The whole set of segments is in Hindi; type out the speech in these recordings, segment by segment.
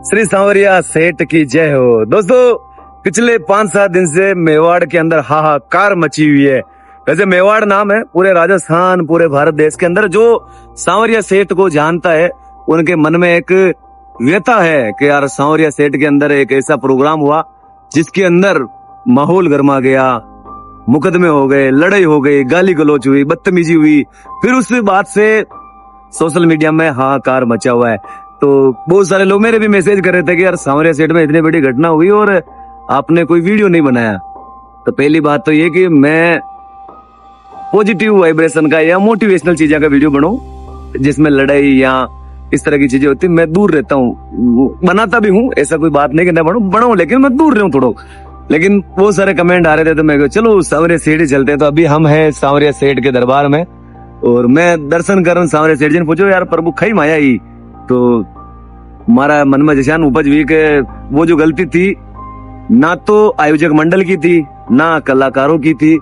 श्री सांवरिया सेठ की जय हो। दोस्तों, पिछले 5-7 दिन से मेवाड़ के अंदर हाहाकार मची हुई है। वैसे मेवाड़ नाम है पूरे राजस्थान, पूरे भारत देश के अंदर जो सांवरिया सेठ को जानता है उनके मन में एक व्यथा है कि यार सांवरिया सेठ के अंदर एक ऐसा प्रोग्राम हुआ जिसके अंदर माहौल गर्मा गया, मुकदमे हो गए, लड़ाई हो गई, गाली गलौच हुई, बदतमीजी हुई। फिर उस बात से सोशल मीडिया में हाहाकार मचा हुआ है। तो बहुत सारे लोग मेरे भी मैसेज कर रहे थे कि यार सांवरिया सेठ में इतनी बड़ी घटना हुई और आपने कोई वीडियो नहीं बनाया। तो पहली बात तो ये कि मैं पॉजिटिव वाइब्रेशन का या मोटिवेशनल चीजों का वीडियो बनाऊं जिसमें लड़ाई या इस तरह की चीजें होती, मैं दूर रहता हूँ। बनाता भी हूँ, ऐसा कोई बात नहीं कि मैं बनाऊं, लेकिन मैं दूर रहूं थोड़ा। लेकिन बहुत सारे कमेंट आ रहे थे तो मैं चलो सांवरिया सेठ ही चलते हैं। तो अभी हम हैं सांवरिया सेठ के दरबार में और मैं दर्शन कर रहा हूँ। सांवरिया सेठ जी ने पूछो यार प्रभु खई माया ही। तो हमारा मन में जैसे उपज हुई कि वो जो गलती थी ना तो आयोजक मंडल की थी, ना कलाकारों की थी,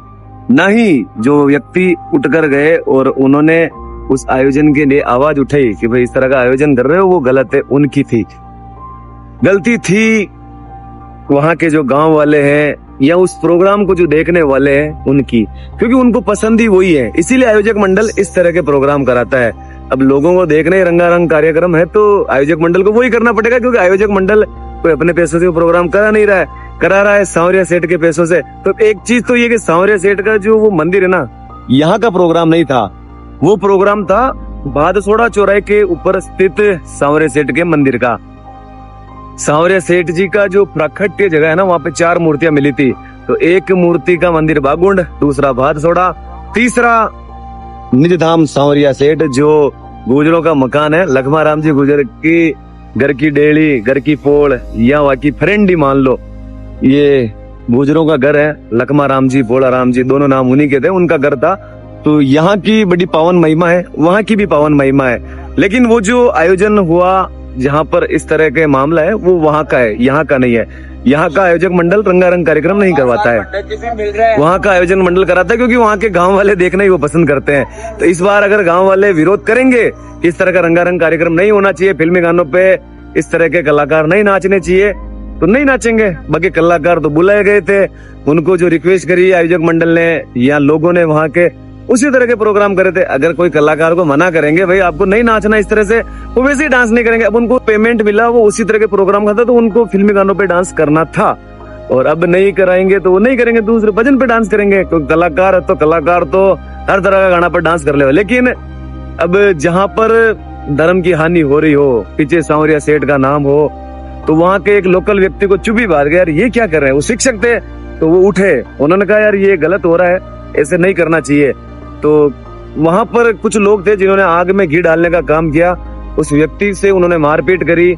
ना ही जो व्यक्ति उठ कर गए और उन्होंने उस आयोजन के लिए आवाज उठाई कि भाई इस तरह का आयोजन कर रहे हो वो गलत है, उनकी थी। गलती थी वहां के जो गांव वाले हैं या उस प्रोग्राम को जो देखने वाले हैं उनकी, क्योंकि उनको पसंद ही वही है। इसीलिए आयोजक मंडल इस तरह के प्रोग्राम कराता है। अब लोगों को देखने रंगारंग कार्यक्रम है तो आयोजक मंडल को वही करना पड़ेगा, क्योंकि आयोजक मंडल कोई अपने पैसों से वो प्रोग्राम करा नहीं रहा है, करा रहा है सांवरिया सेठ के पैसों से। तो एक चीज तो ये कि सांवरिया सेठ का जो वो मंदिर है ना, यहाँ का प्रोग्राम नहीं था, वो प्रोग्राम था भादसोड़ा चौराहे के ऊपर स्थित सांवरिया सेठ के मंदिर का। सांवरिया सेठ जी का जो प्राकट्य जगह है ना, वहाँ पे 4 मूर्तियां मिली थी। तो एक मूर्ति का मंदिर बागुंड, दूसरा भादसोड़ा, तीसरा निजधाम सांवरिया सेठ जो गुजरों का मकान है। लखमा राम जी गुजर की घर की डेली, घर की पोल या वहाँ की फ्रेंड ही मान लो, ये गुजरों का घर है। लखमा राम जी, पोला राम जी, दोनों नाम उन्हीं के थे, उनका घर था। तो यहाँ की बड़ी पावन महिमा है, वहाँ की भी पावन महिमा है। लेकिन वो जो आयोजन हुआ जहाँ पर इस तरह के मामला है वो वहाँ का है, यहाँ का नहीं है। यहाँ का आयोजक मंडल रंगारंग कार्यक्रम नहीं करवाता है, वहाँ का आयोजन मंडल कराता है, क्योंकि वहाँ के गांव वाले देखना ही वो पसंद करते हैं। तो इस बार अगर गांव वाले विरोध करेंगे, इस तरह का रंगारंग कार्यक्रम नहीं होना चाहिए, फिल्मी गानों पे इस तरह के कलाकार नहीं नाचने चाहिए, तो नहीं नाचेंगे। बाकी कलाकार तो बुलाए गए थे, उनको जो रिक्वेस्ट करी आयोजक मंडल ने या लोगों ने वहाँ के, उसी तरह के प्रोग्राम करे थे। अगर कोई कलाकार को मना करेंगे भाई आपको नहीं नाचना इस तरह से, वो वैसे ही डांस नहीं करेंगे। अब उनको पेमेंट मिला, वो उसी तरह के प्रोग्राम करता, तो उनको फिल्मी गानों पे डांस करना था। और अब नहीं कराएंगे तो वो नहीं करेंगे, दूसरे भजन पे डांस करेंगे। क्योंकि कलाकार तो हर तरह का गाना पर डांस कर ले। लेकिन अब जहाँ पर धर्म की हानि हो रही हो, पीछे सांवरिया सेठ का नाम हो, तो वहाँ के एक लोकल व्यक्ति को चुप ही बात गया, यार ये क्या कर रहे हैं। वो शिक्षक थे तो वो उठे, उन्होंने कहा यार ये गलत हो रहा है, ऐसे नहीं करना चाहिए। तो वहां पर कुछ लोग थे जिन्होंने आग में घी डालने का काम किया, उस व्यक्ति से उन्होंने मारपीट करी,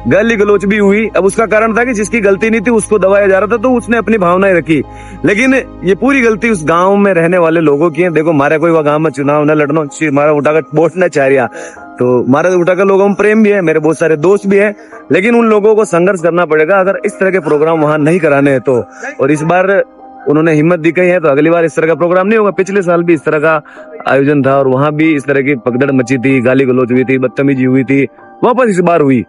गाली गलौच भी हुई। अब उसका कारण था कि जिसकी गलती नहीं थी उसको दबाया जा रहा था, तो उसने अपनी भावनाएं रखी। लेकिन ये पूरी गलती उस गांव में रहने वाले लोगों की है। देखो मारे कोई गांव में चुनाव न लड़ना, मारा उठा कर वोट न चाह रहा, तो मारा उठा कर लोगों में प्रेम भी है, मेरे बहुत सारे दोस्त भी है। लेकिन उन लोगों को संघर्ष करना पड़ेगा अगर इस तरह के प्रोग्राम वहां नहीं कराने हैं तो। और इस बार उन्होंने हिम्मत दिखाई है तो अगली बार इस तरह का प्रोग्राम नहीं होगा। पिछले साल भी इस तरह का आयोजन था और वहां भी इस तरह की पगदड़ मची थी, गाली गलौच हुई थी, बदतमीजी हुई थी, वापस इस बार हुई।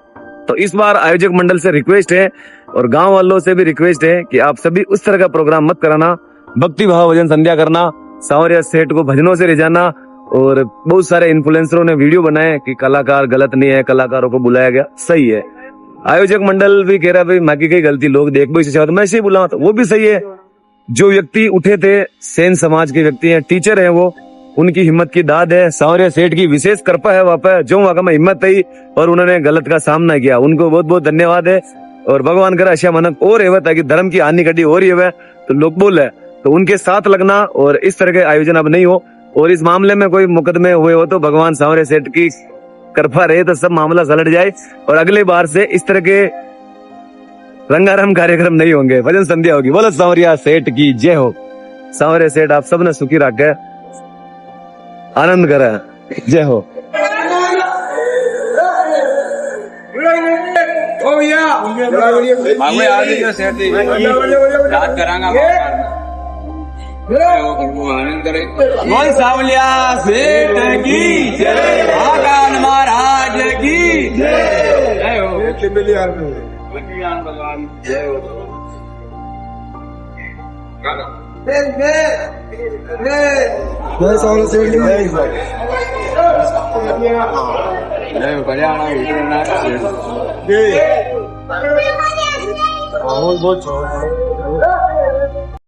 तो इस बार आयोजक मंडल से रिक्वेस्ट है और गांव वालों से भी रिक्वेस्ट है कि आप सभी उस तरह का प्रोग्राम मत कराना। भक्ति भाव भजन संध्या करना, सांवरिया सेठ को भजनों से रिझाना। और बहुत सारे इन्फ्लुएंसरों ने वीडियो बनाए कि कलाकार गलत नहीं है, कलाकारों को बुलाया गया, सही है। आयोजक मंडल भी कह रहा है भाई माँ की कई गलती, लोग देख भी इसे, मैं इसे बुलाऊं, तो वो भी सही है। जो व्यक्ति उठे थे सेन समाज के व्यक्ति हैं, टीचर हैं, वो उनकी हिम्मत की दाद है। सांवरिया सेठ की विशेष कृपा है वहाँ पर, जो वहाँ में हिम्मत थी और उन्होंने गलत का सामना किया, उनको बहुत बहुत धन्यवाद है। और भगवान करे अच्छा मनक और एवं ताकि धर्म की हानि घटी हो रही है तो लोग बोल है, तो उनके साथ लगना और इस तरह के आयोजन अब नहीं हो। और इस मामले में कोई मुकदमे हुए हो तो भगवान सांवरिया सेठ की कृपा रहे तो सब मामला सलट जाए और अगले बार से इस तरह के रंगारंग कार्यक्रम नहीं होंगे, भजन संध्या होगी। बोलो सांवरिया सेठ की जय हो। सांवरिया सेठ आप सबने सुखी रखे, आनंद करे, जय हो। बोल सावलिया सेठ की जय, आकान महाराज की जय हो। बहुत